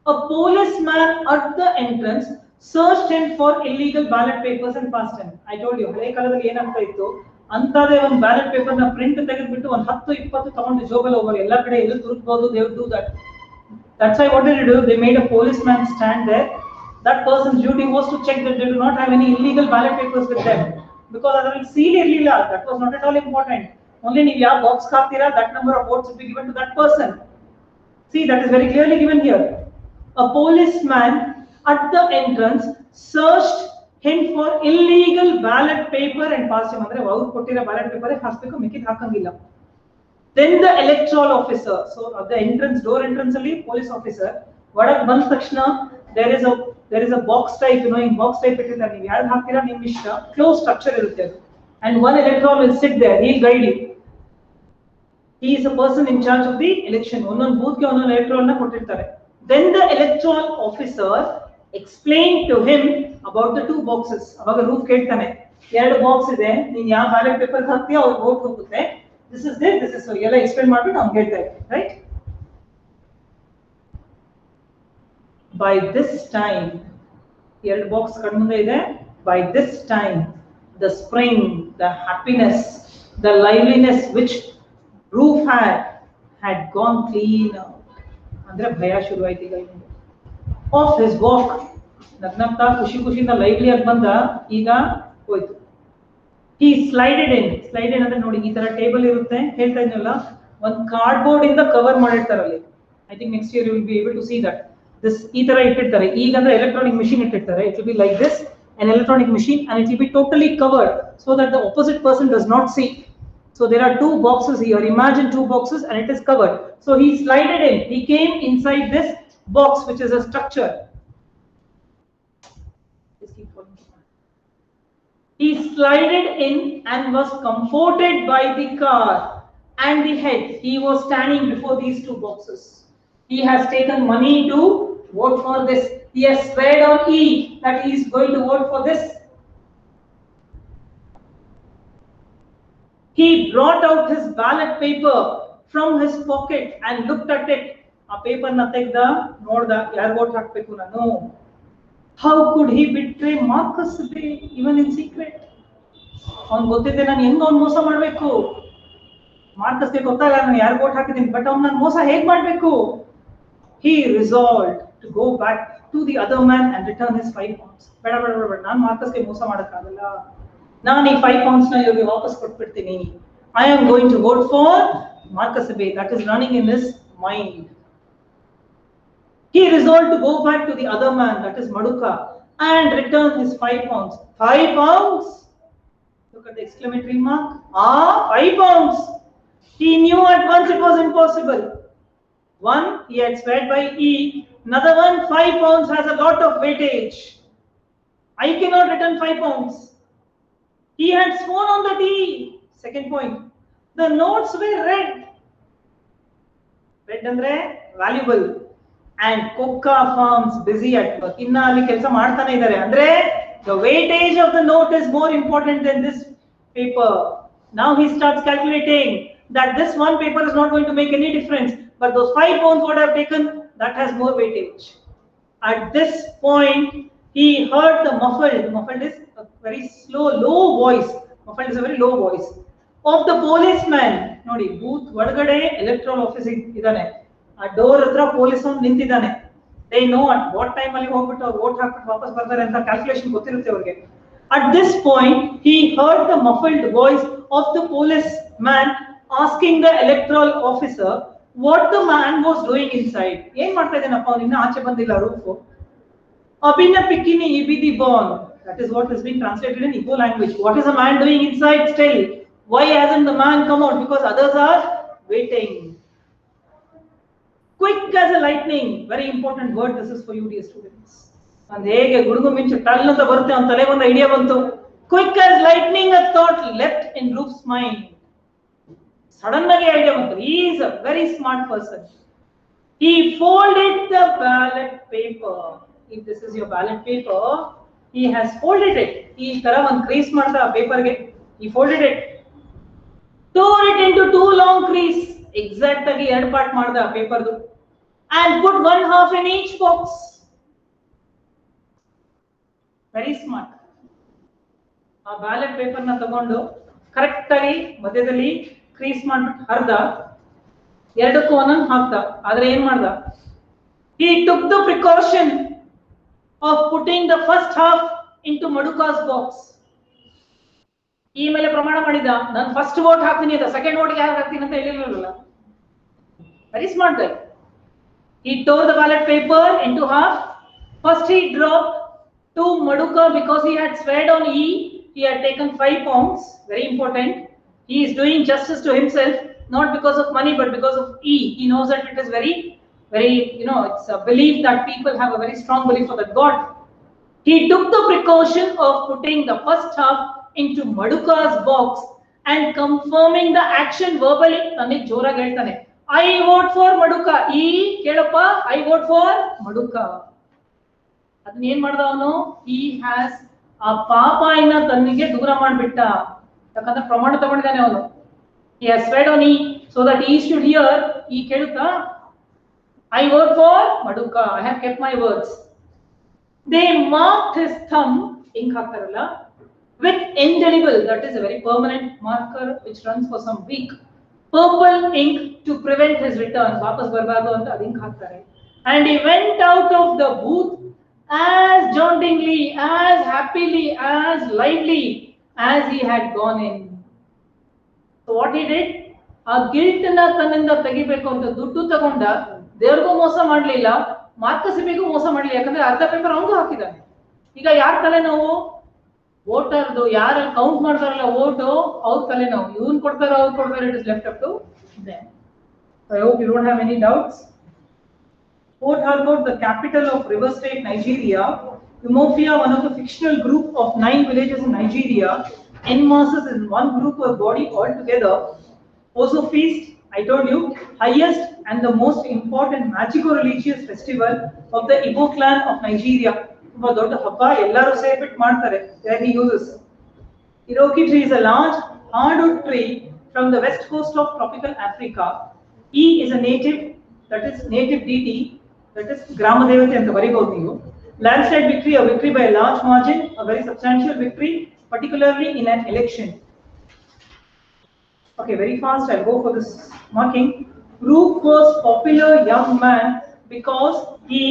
A policeman at the entrance searched him for illegal ballot papers and passed him. I told you, ಹಳೆ ಕಾಲದಲ್ಲಿ ಏನಾಗ್ತಾ ಇತ್ತು, ಅಂತದೇ ಒಂದು ಬ್ಯಾಲೆಟ್ ಪೇಪರ್ ನ ಪ್ರಿಂಟ್ ತೆಗೆದ್ಬಿಟ್ಟು ಒಂದು 10-20 ತಗೊಂಡು ಜೋಬಲ್ಲಿ ಹೋಗೋರು, ಎಲ್ಲ ಕಡೆ ಎಲ್ಲಿ ತುರುಕ್ಬೋದು. They would do that. That's why what did they do? They made a policeman stand there. That person's duty was to check that they do not have any illegal ballot papers with them, because ಅದರಲ್ಲಿ seal ಇರಲಿಲ್ಲ. That was not at all important. Only ನೀವು ಯಾವ box ಹಾಕ್ತೀರಾ, that number of votes will be given to that person. See, that is very clearly given here. A policeman at the entrance searched him for illegal ballot paper and passed him. ಅಂದ್ರೆ ಅವರು ಕೊಟ್ಟಿರೋ ballot paper ಹಾಕ್ಬೇಕು, ಮಿಕ್ಕಿದ ಹಾಕಂಗಿಲ್ಲ. Then the electoral officer, so at the entrance, door entrance ಅಲ್ಲಿ police officer ಒಳಗೆ ಬಂದ ತಕ್ಷಣ there is a box type, in box type ಇಟ್ಟಿರ್ತಾರೆ, ನೀವು ಯಾರು ಹಾಕ್ತೀರಾ ನಿಮ್ಮ ಇಷ್ಟ, close structure ಇರುತ್ತೆ ಅದು. And one electoral will sit there, he will guide you. He is a person in charge of the election. ಒಂದೊಂದು ಬೂತ್ಗೆ ಒಂದೊಂದು electoral ನ ಕೊಟ್ಟಿರ್ತಾರೆ. Then the electoral officer explained to him about the 2 boxes. ಅವಾಗ roof ಕೇಳ್ತಾನೆ, 2 box ಇದೆ, ನೀನು ಯಾವ ballot paper ಹಾಕ್ತೀಯಾ ಅವ್ರಿಗೆ ವೋಟ್ ಹೋಗುತ್ತೆ. This is so ಎಲ್ಲ ಎಕ್ಸ್ಪ್ಲೇನ್ ಮಾಡ್ಬಿಟ್ಟು ಅವ್ನು ಹೇಳ್ತಾ ಇದ್ದೆ, right? By this time, 2 box ಕಣ್ಮುಂದೆ ಇದೆ. By this time, the spring, the happiness, the liveliness which Roof had had gone clean ಅಂದ್ರೆ ಭಯ ಶುರುವಾಯ್ತು ಈಗ ಇವನಿಗೆ. ಆಫ್ ಹಿಸ್ ವಾಕ್ ನಗ್ನಗ್ತಾ ಖುಷಿ ಖುಷಿಯಿಂದ ಲೈವ್ಲಿ ಆಗಿ ಬಂದ, ಈಗ ಹೋಯ್ತು. ಈ ಸ್ಲೈಡೆಡ್ ಇನ್ ಅಂದ್ರೆ ನೋಡಿ ಈ ತರ ಟೇಬಲ್ ಇರುತ್ತೆ, ಹೇಳ್ತಾ ಇದ್ನಲ್ಲ, ಒಂದು ಕಾರ್ಡ್ಬೋರ್ಡ್ ಇಂದ ಕವರ್ ಮಾಡಿರ್ತಾರೆ ಅಲ್ಲಿ. I think next year you will be able to see that. This ಈ ತರ ಇಟ್ಟಿರ್ತಾರೆ. ಈಗ ಅಂದ್ರೆ ಎಲೆಕ್ಟ್ರಾನಿಕ್ ಮಿಷಿನ್ ಇಟ್ಟಿರ್ತಾರೆ. It will be like this, an electronic machine, and it will be totally covered so that the opposite person does not see. So there are two boxes here. Imagine two boxes and it is covered. So he slided in. He came inside this box, which is a structure. He slided in and was comforted by the car and the head. He was standing before these two boxes. He has taken money to vote for this. He has sweared on E that he is going to vote for this. He brought out his ballot paper from his pocket and looked at it. A paper na tegda nodda yar vote hakbeku nanu. How could he betray Marcus Abbey even in secret? ಅವನು ಗೊತ್ತಿದ್ದೆ ನಾನು ಹೆಂಗ ಅವ್ನು ಮೋಸ ಮಾಡಬೇಕು. ಮಾರ್ಕಸ್ಗೆ ಗೊತ್ತಾಗಲ್ಲ ನಾನು ಯಾರು vote ಹಾಕಿದ್ದೀನಿ, ಬಟ್ ಅವ್ನು ನಾನು ಮೋಸ ಹೇಗೆ ಮಾಡಬೇಕು. He resolved to go back to the other man and return his 5 pounds. ಬೇಡ ಬೇಡ ಬೇಡ ಬೇಡ, ನಾನು ಮಾರ್ಕಸ್ಗೆ ಮೋಸ ಮಾಡೋಕ್ಕಾಗಲ್ಲ, ನಾನು ಈ 5 pounds ನ ಇವ್ರಿಗೆ ವಾಪಸ್ ಕೊಟ್ಬಿಡ್ತೀನಿ. I am going to vote for Marcus Abbey. That is running in his mind. He resolved to go back to the other man, that is Maduka, and return his 5 pounds. 5 pounds? Look at the exclamatory mark. 5 pounds. He knew at once it was impossible. One, he had sweared by E. Another one, 5 pounds has a lot of weightage. I cannot return 5 pounds. He had sworn on the D. Second point. The notes were red. Red andre valuable. And Coca Farms busy at work. Inna alli kelsa ಮಾಡ್ತಾನೆ ಇದ್ದಾರೆ. ಅಂದ್ರೆ the weightage of the note is more important than this paper. Now he starts calculating that this one paper is not going to make any difference, but those 5 pounds would have taken, that has more weightage. At this point, he heard the muffled is a very low voice. Muffled is a very low voice of the policeman. Nodi, booth ಒಳಗಡೆ electoral office idane. ಆ door ಹತ್ರ police ಅವ್ನು ನಿಂತಿದ್ದಾನೆ. They know at what time ಅಲ್ಲಿ ಹೋಗ್ಬಿಟ್ಟು ಅವ್ರು vote ಹಾಕ್ಬಿಟ್ಟು ವಾಪಸ್ ಬರ್ತಾರೆ ಅಂತ ಕ್ಯಾಲ್ಕುಲೇಷನ್ ಗೊತ್ತಿರುತ್ತೆ ಅವ್ರಿಗೆ. At this point, he heard the muffled voice of the policeman asking the electoral officer what the man was doing inside. ಏನ್ ಮಾಡ್ತಾ ಇದ್ದಾನಪ್ಪ ಅವನು, ಇನ್ನ ಆಚೆ ಬಂದಿಲ್ಲ roof. ಅಭಿನ ಪಿಕ್ಕಿನಿ ಇಬಿದಿ Khan. That is what has been translated in Igbo language. What is a man doing inside still? Why hasn't the man come out? Because others are waiting. Quick as a lightning. Very important word this is for you dear students. And ಹೇಗೆ ಗುಡುಗು ಮಿಂಚು ಟಲ್ ಅಂತ ಬರುತ್ತೆ, ಅವನ ತಲೆಗೆ ಒಂದು idea ಬಂತು. Quick as lightning a thought leapt in Ruf's mind. Sudden ಆಗಿ ಐಡಿಯಾ ಬಂತು. He is a very smart person. He folded the ballot paper. If this is your ballot paper, he has folded it. ಈ ತರ ಒಂದು crease ಮಾಡ್ತಾ ಪೇಪರ್ಗೆ. He folded it. Tore it into 2 long crease. Exact ಆಗಿ 2 part ಮಾಡ್ದ ಪೇಪರ್ದು. And put 1/2 in each box. Very smart. ಆ ballot paper ನ ತಗೊಂಡು ಕರೆಕ್ಟ್ ಆಗಿ ಮಧ್ಯದಲ್ಲಿ ಕ್ರೀಸ್ ಮಾಡ್ಬಿಟ್ಟು ಹರ್ದ, 2ಕ್ಕೂ ಒಂದೊಂದು ಹಾಕ್ದ. ಆದ್ರೆ ಏನ್ ಮಾಡ್ದ, he took the precaution of putting the first half into Maduka's box. ಈ ಮೇಲೆ ಪ್ರಮಾಣ ಮಾಡಿದ, ನಾನು ಫಸ್ಟ್ ವೋಟ್ ಹಾಕ್ತೀನಿ ಅಂತ, ಸೆಕೆಂಡ್ ವೋಟ್ಗೆ ಯಾರು ಹಾಕ್ತೀನಿ ಅಂತ ಹೇಳಿರಲಿಲ್ಲ. Very smart guy. He tore the ballot paper into half. First he dropped to Maduka because he had sweared on E. He had taken 5 pounds. Very important. He is doing justice to himself, not because of money, but because of E. He knows that it is very, it's a belief that people have a very strong belief for that God. He took the precaution of putting the first half into Maduka's box and confirming the action verbally. Tanik joragi ಹೇಳ್ತಾನೆ, I vote for Maduka. E ಕೇಳಪ್ಪ, I vote for Maduka. ಅದನ್ನ ಏನ್ ಮಾಡ್ದ ಅವನು, he has ಆ ಪಾಪಾಯಿನ ತನ್ನಿಗೆ ದೂರ ಮಾಡ್ಬಿಟ್ಟ. ಯಾಕಂದ್ರೆ ಪ್ರಮಾಣ ತಗೊಂಡಿದ್ದಾನೆ ಅವನು. He has sweared on E so that E should hear. E ಕೇಳುತ್ತಾ, I vote for Maduka. I have kept my words. They marked his thumb, ink ಹಾಕ್ತಾರಲ್ಲ, with indelible, that is a very permanent marker which runs for some week. purple ink to prevent his return. Vapas barbado anta adu ink haktare. And he went out of the booth as jauntingly, as happily, as lively as he had gone in. So what he did? ಆ guilt ನ ತನ್ನಿಂದ ತೆಗಿಬೇಕು ಅಂತ ದುಡ್ಡು ತಗೊಂಡ, ದೇವ್ರಿಗೂ ಮೋಸ ಮಾಡ್ಲಿಲ್ಲ, ಮಾರ್ಕಸಿಬೆಗೂ ಮೋಸ ಮಾಡ್ಲಿಲ್ಲ, ಯಾಕಂದ್ರೆ ಅರ್ಧ ಪೇಪರ್ ಅವನಿಗೂ ಹಾಕಿದ್ದಾನೆ. ಈಗ ಯಾರ ತಲೆನೋವು? ವೋಟರ್ದು, ಯಾರು ಕೌಂಟ್ ಮಾಡ್ತಾರಲ್ಲ ವೋಟು, ಅವ್ರ ತಲೆನೋವು. ಇವನ್ ಕೊಡ್ತಾರ, ಅವ್ರು ಕೊಡ್ತಾರೆ, it is left up to them. So I hope you don't have any doubts. Port Harcourt, the capital of River State, Nigeria. Umuofia, one of the fictional group of 9 villages in Nigeria, enmasses in one group or body altogether. Ozo Feast, I told you, highest and the most important magico-religious festival of the Igbo clan of Nigeria. ತುಂಬಾ ದೊಡ್ಡ ಹಬ್ಬ, ಎಲ್ಲರೂ ಸೇರ್ಬಿಟ್ಟು ಮಾಡ್ತಾರೆ. There he uses Iroki tree is a large hardwood tree from the west coast of tropical Africa. E is a native, that is native deity, that is Grama Devate anta baribodu ನೀವು. Landslide victory, a victory by a large margin, a very substantial victory, particularly in an election. Okay, very fast, I'll go for this marking. Roop was popular young man because he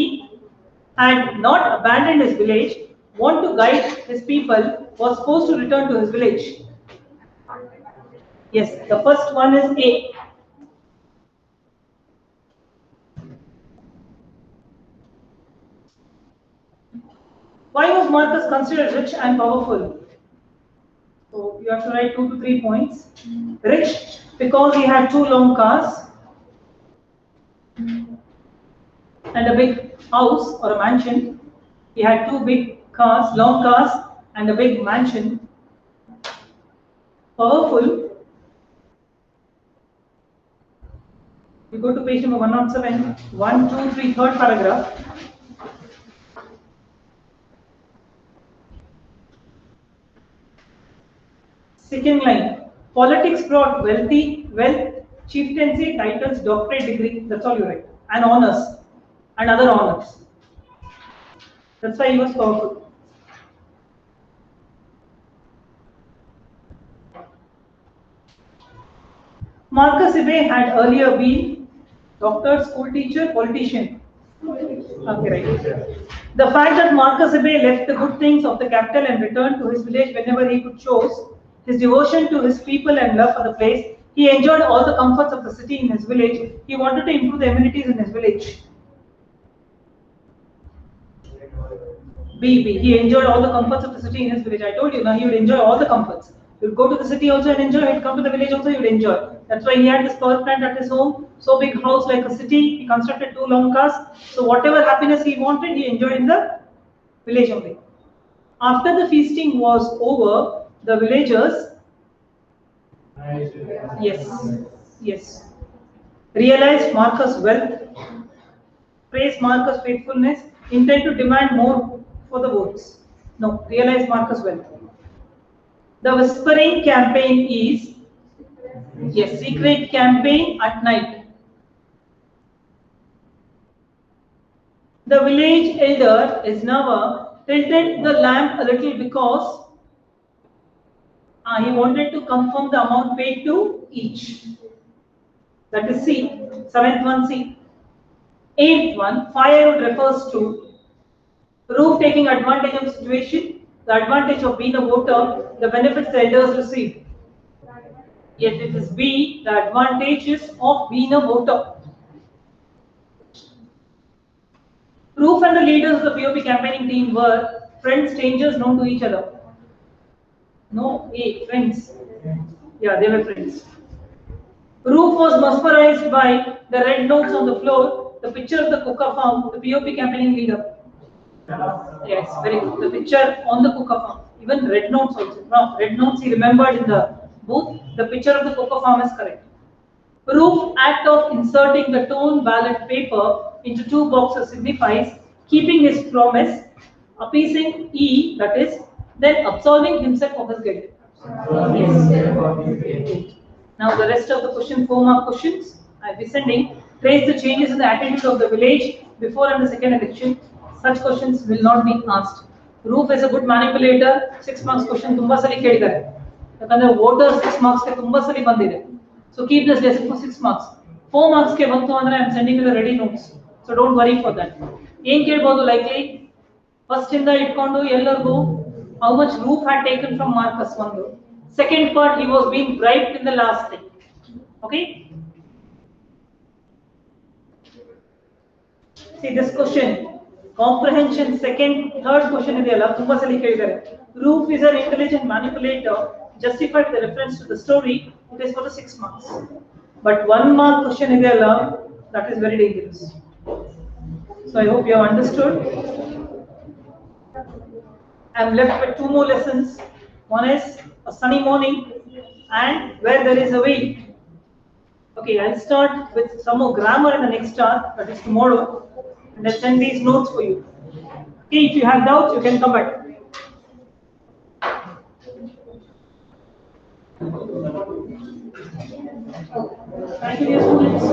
had not abandoned his village, want to guide his people, was forced to return to his village. Yes, the first one is A. Why was Marcus considered rich and powerful? So you have to write 2 to 3 points. Rich because he had 2 long cars and a big house or a mansion. He had 2 big cars, long cars, and a big mansion. Powerful. You go to page number 107, 1, 2, 3, third paragraph. Second line. Politics brought wealth, chieftaincy, titles, doctorate degree. That's all you write. And honors. And other honors. That's why he was powerful. Marcus Ibe had earlier been doctor, school teacher, politician. Okay, right. The fact that Marcus Ibe left the good things of the capital and returned to his village whenever he could shows his devotion to his people and love for the place. He enjoyed all the comforts of the city in his village. He wanted to improve the amenities in his village. B. He enjoyed all the comforts of the city in his village. I told you, now he would enjoy all the comforts. He would go to the city also and enjoy. He'd come to the village also, he would enjoy. That's why he had this power plant at his home, so big house like a city. He constructed 2 long cars. So whatever happiness he wanted, he enjoyed in the village only. After the feasting was over, the villagers, yes, realized Marcus' wealth, praised Marcus' faithfulness, intend to demand more for the votes. No, realize Marcus' wealth. The whispering campaign is, yes, secret campaign at night. The village elder is now tilted the lamp a little because he wanted to confirm the amount paid to each. That is C. 7th one C. 8th one, firewood refers to Roof taking advantage of the situation, the advantage of being a voter, the benefits the elders receive. Yet it is B, the advantages of being a voter. Roof and the leaders of the POP campaigning team were friends, strangers known to each other. No, A, friends. Yeah, they were friends. Roof was mesmerized by the red notes on the floor, the picture of the Kuka farm, the POP campaigning leader. Yes, very good. The picture on the Kuka farm. Even red notes also. No, red notes he remembered in the booth. The picture of the Kuka farm is correct. Roof act of inserting the torn ballot paper into 2 boxes signifies keeping his promise, appeasing E, that is, then absolving himself of his guilt. Yes. Now the rest of the question, 4 mark questions. I'll be sending. Trace the changes in the attitude of the village before and the second election. Such questions will not be asked. Roof is a good manipulator. 6 marks question tumba sali kelidare. Yakandre voter 6 marks ke tumba sali bandide. So keep this lesson for 6 marks. 4 marks ke bantu andre I am sending you the ready notes. So don't worry for that. Yen kelbodu likely first inda itkondu ellargu how much Roof had taken from Marcus one. Second part, he was being bribed in the last thing. Okay. See this question, comprehension second, third question ideyalla ತುಂಬಾ ಸಲ ಕೇಳಿದ್ದಾರೆ. Roof is an intelligent manipulator. Justified the reference to the story. It is for the 6 marks. But 1 mark question ideyalla, that is very dangerous. So I hope you have understood. I am left with 2 more lessons. One is a sunny morning and where there is a wind. Okay, I'll start with some more grammar in the next hour, that is tomorrow, and I'll send these notes for you. Okay, if you have doubts, you can come back. Thank you, dear students.